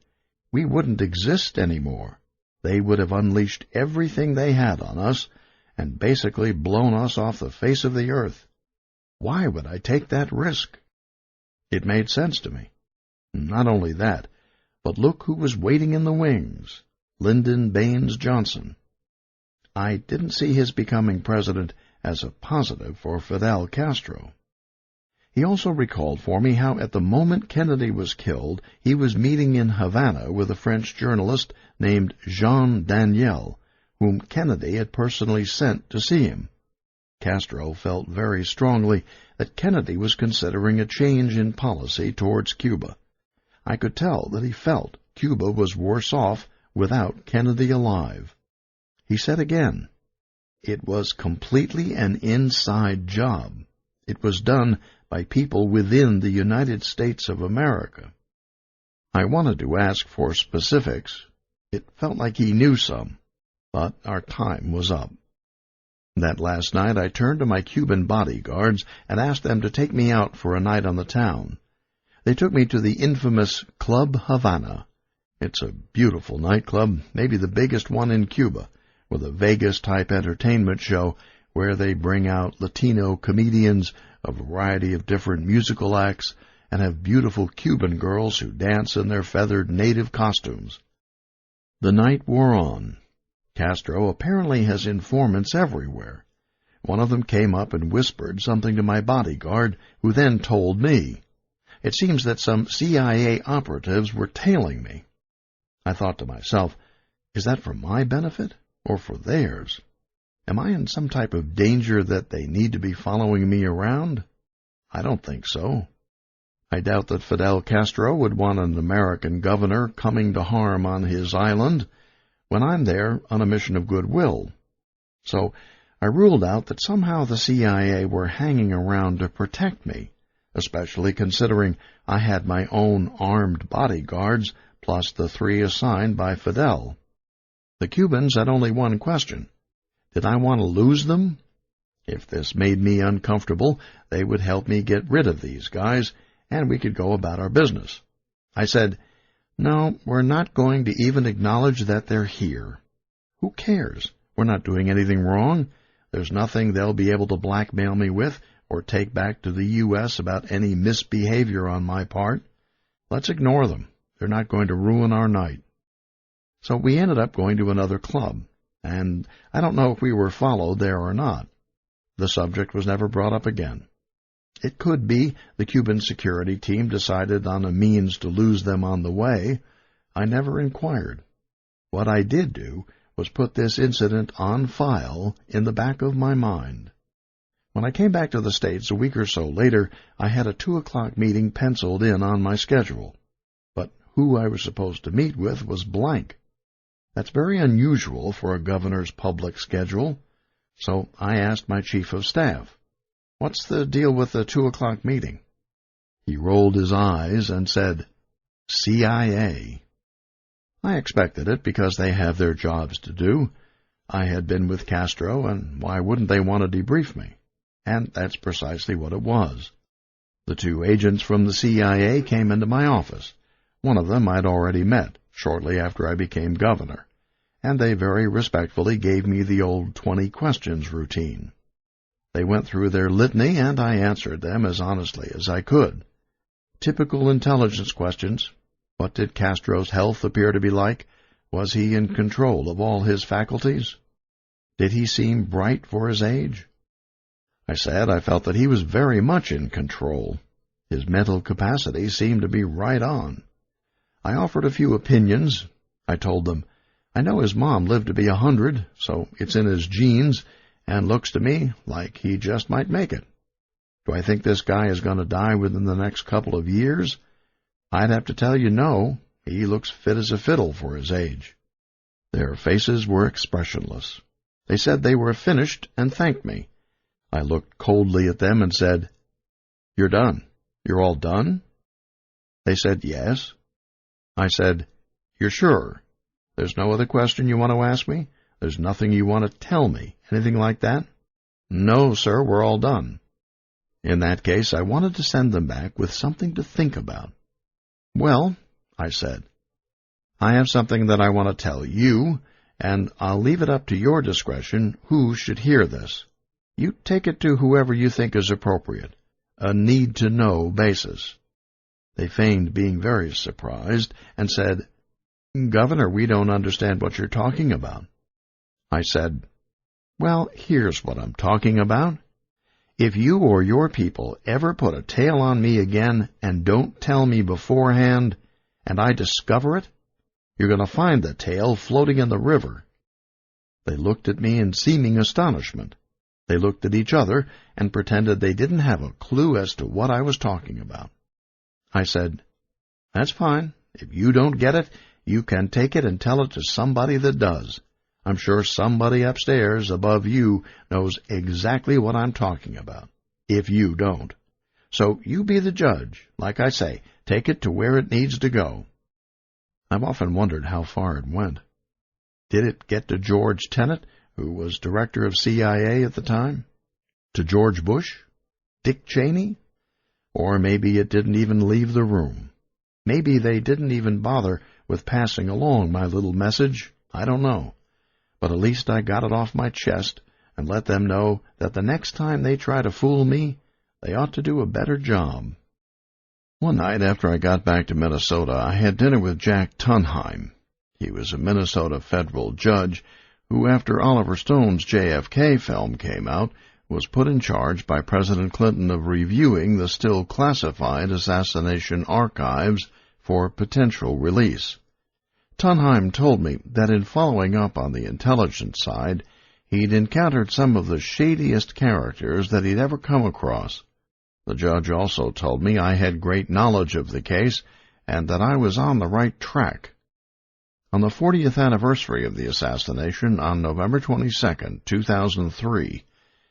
we wouldn't exist anymore. They would have unleashed everything they had on us and basically blown us off the face of the earth. Why would I take that risk?" It made sense to me. Not only that, but look who was waiting in the wings, Lyndon Baines Johnson. I didn't see his becoming president as a positive for Fidel Castro. He also recalled for me how at the moment Kennedy was killed, he was meeting in Havana with a French journalist named Jean Daniel, whom Kennedy had personally sent to see him. Castro felt very strongly that Kennedy was considering a change in policy towards Cuba. I could tell that he felt Cuba was worse off without Kennedy alive. He said again, "It was completely an inside job. It was done by people within the United States of America." I wanted to ask for specifics. It felt like he knew some, but our time was up. That last night I turned to my Cuban bodyguards and asked them to take me out for a night on the town. They took me to the infamous Club Havana. It's a beautiful nightclub, maybe the biggest one in Cuba, with a Vegas-type entertainment show where they bring out Latino comedians, a variety of different musical acts, and have beautiful Cuban girls who dance in their feathered native costumes. The night wore on. Castro apparently has informants everywhere. One of them came up and whispered something to my bodyguard, who then told me. It seems that some CIA operatives were tailing me. I thought to myself, is that for my benefit or for theirs? Am I in some type of danger that they need to be following me around? I don't think so. I doubt that Fidel Castro would want an American governor coming to harm on his island when I'm there on a mission of goodwill. So I ruled out that somehow the CIA were hanging around to protect me, especially considering I had my own armed bodyguards plus the 3 assigned by Fidel. The Cubans had only one question. Did I want to lose them? If this made me uncomfortable, they would help me get rid of these guys, and we could go about our business. I said, "No, we're not going to even acknowledge that they're here. Who cares? We're not doing anything wrong. There's nothing they'll be able to blackmail me with or take back to the U.S. about any misbehavior on my part. Let's ignore them. They're not going to ruin our night." So we ended up going to another club, and I don't know if we were followed there or not. The subject was never brought up again. It could be the Cuban security team decided on a means to lose them on the way. I never inquired. What I did do was put this incident on file in the back of my mind. When I came back to the States a week or so later, I had a 2:00 meeting penciled in on my schedule. But who I was supposed to meet with was blank. That's very unusual for a governor's public schedule. So I asked my chief of staff, "What's the deal with the 2:00 meeting?" He rolled his eyes and said, "CIA." I expected it because they have their jobs to do. I had been with Castro, and why wouldn't they want to debrief me? And that's precisely what it was. The 2 agents from the CIA came into my office. One of them I'd already met shortly after I became governor, and they very respectfully gave me the old 20 questions routine. They went through their litany, and I answered them as honestly as I could. Typical intelligence questions. What did Castro's health appear to be like? Was he in control of all his faculties? Did he seem bright for his age? I said I felt that he was very much in control. His mental capacity seemed to be right on. I offered a few opinions. I told them, I know his mom lived to be 100, so it's in his genes, and looks to me like he just might make it. Do I think this guy is going to die within the next couple of years? I'd have to tell you no. He looks fit as a fiddle for his age." Their faces were expressionless. They said they were finished and thanked me. I looked coldly at them and said, "You're done. You're all done?" They said yes. I said, "You're sure? There's no other question you want to ask me? There's nothing you want to tell me, anything like that?" "No, sir, we're all done." In that case, I wanted to send them back with something to think about. "Well," I said, "I have something that I want to tell you, and I'll leave it up to your discretion who should hear this. You take it to whoever you think is appropriate, a need-to-know basis." They feigned being very surprised and said, "Governor, we don't understand what you're talking about." I said, "Well, here's what I'm talking about. If you or your people ever put a tail on me again and don't tell me beforehand, and I discover it, you're going to find the tail floating in the river." They looked at me in seeming astonishment. They looked at each other and pretended they didn't have a clue as to what I was talking about. I said, "That's fine. If you don't get it, you can take it and tell it to somebody that does. I'm sure somebody upstairs above you knows exactly what I'm talking about, if you don't. So you be the judge. Like I say, take it to where it needs to go." I've often wondered how far it went. Did it get to George Tenet, who was director of CIA at the time? To George Bush? Dick Cheney? Or maybe it didn't even leave the room. Maybe they didn't even bother with passing along my little message. I don't know. But at least I got it off my chest and let them know that the next time they try to fool me, they ought to do a better job. One night after I got back to Minnesota, I had dinner with Jack Tunheim. He was a Minnesota federal judge who, after Oliver Stone's JFK film came out, was put in charge by President Clinton of reviewing the still classified assassination archives for potential release. Tunheim told me that in following up on the intelligence side, he'd encountered some of the shadiest characters that he'd ever come across. The judge also told me I had great knowledge of the case and that I was on the right track. On the 40th anniversary of the assassination, on November 22, 2003,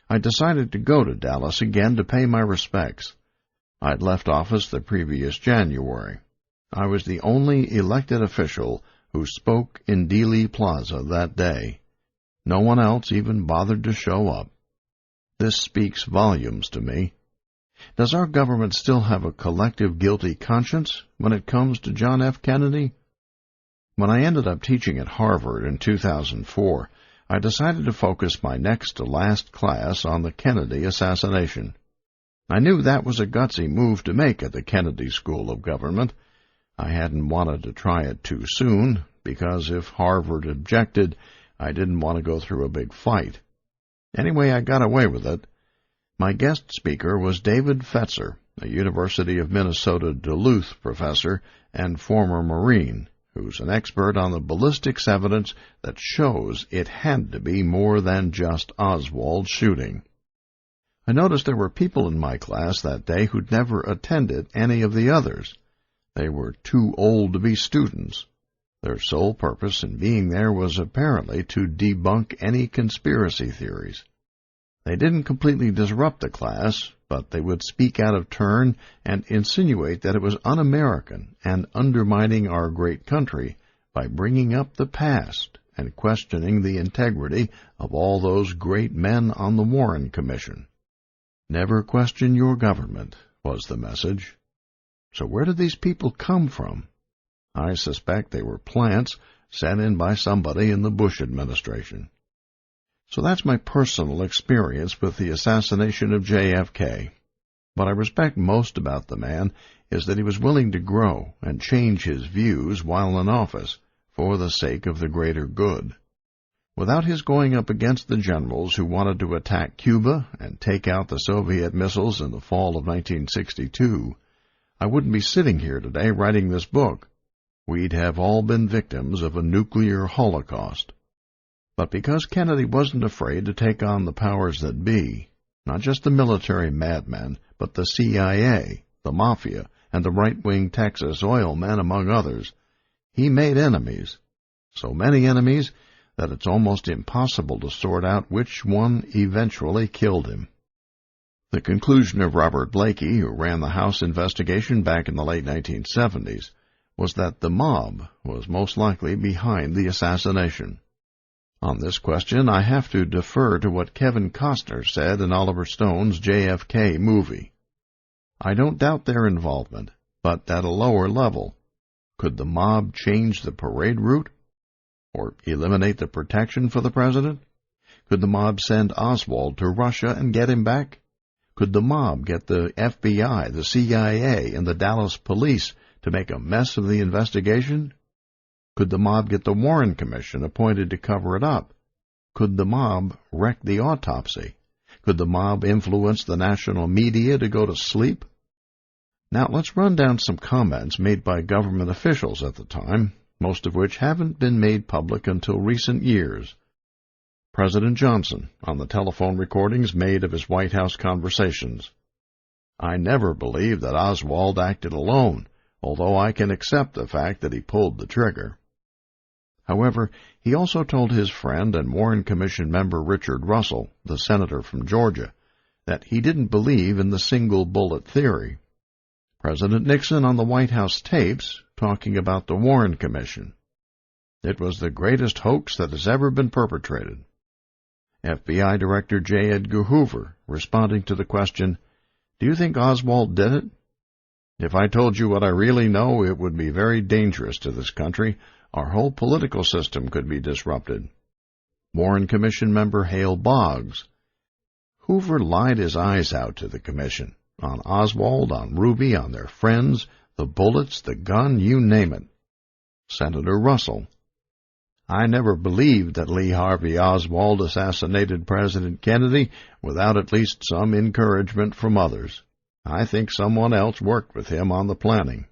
I decided to go to Dallas again to pay my respects. I'd left office the previous January. I was the only elected official who spoke in Dealey Plaza that day. No one else even bothered to show up. This speaks volumes to me. Does our government still have a collective guilty conscience when it comes to John F. Kennedy? When I ended up teaching at Harvard in 2004, I decided to focus my next to last class on the Kennedy assassination. I knew that was a gutsy move to make at the Kennedy School of Government. I hadn't wanted to try it too soon, because if Harvard objected, I didn't want to go through a big fight. Anyway, I got away with it. My guest speaker was David Fetzer, a University of Minnesota Duluth professor and former Marine, who's an expert on the ballistics evidence that shows it had to be more than just Oswald's shooting. I noticed there were people in my class that day who'd never attended any of the others. They were too old to be students. Their sole purpose in being there was apparently to debunk any conspiracy theories. They didn't completely disrupt the class, but they would speak out of turn and insinuate that it was un-American and undermining our great country by bringing up the past and questioning the integrity of all those great men on the Warren Commission. Never question your government, was the message. So where did these people come from? I suspect they were plants sent in by somebody in the Bush administration. So that's my personal experience with the assassination of JFK. What I respect most about the man is that he was willing to grow and change his views while in office for the sake of the greater good. Without his going up against the generals who wanted to attack Cuba and take out the Soviet missiles in the fall of 1962, I wouldn't be sitting here today writing this book. We'd have all been victims of a nuclear holocaust. But because Kennedy wasn't afraid to take on the powers that be, not just the military madmen, but the CIA, the Mafia, and the right-wing Texas oil men, among others. He made enemies, so many enemies that it's almost impossible to sort out which one eventually killed him. The conclusion of Robert Blakey, who ran the House investigation back in the late 1970s, was that the mob was most likely behind the assassination. On this question, I have to defer to what Kevin Costner said in Oliver Stone's JFK movie. I don't doubt their involvement, but at a lower level. Could the mob change the parade route? Or eliminate the protection for the president? Could the mob send Oswald to Russia and get him back? Could the mob get the FBI, the CIA, and the Dallas police to make a mess of the investigation? Could the mob get the Warren Commission appointed to cover it up? Could the mob wreck the autopsy? Could the mob influence the national media to go to sleep? Now let's run down some comments made by government officials at the time, most of which haven't been made public until recent years. President Johnson, on the telephone recordings made of his White House conversations. I never believed that Oswald acted alone, although I can accept the fact that he pulled the trigger. However, he also told his friend and Warren Commission member Richard Russell, the senator from Georgia, that he didn't believe in the single-bullet theory. President Nixon on the White House tapes talking about the Warren Commission. It was the greatest hoax that has ever been perpetrated. FBI Director J. Edgar Hoover, responding to the question, "Do you think Oswald did it? If I told you what I really know, it would be very dangerous to this country. Our whole political system could be disrupted." Warren Commission member Hale Boggs. Hoover lied his eyes out to the commission, on Oswald, on Ruby, on their friends, the bullets, the gun, you name it. Senator Russell. I never believed that Lee Harvey Oswald assassinated President Kennedy without at least some encouragement from others. I think someone else worked with him on the planning.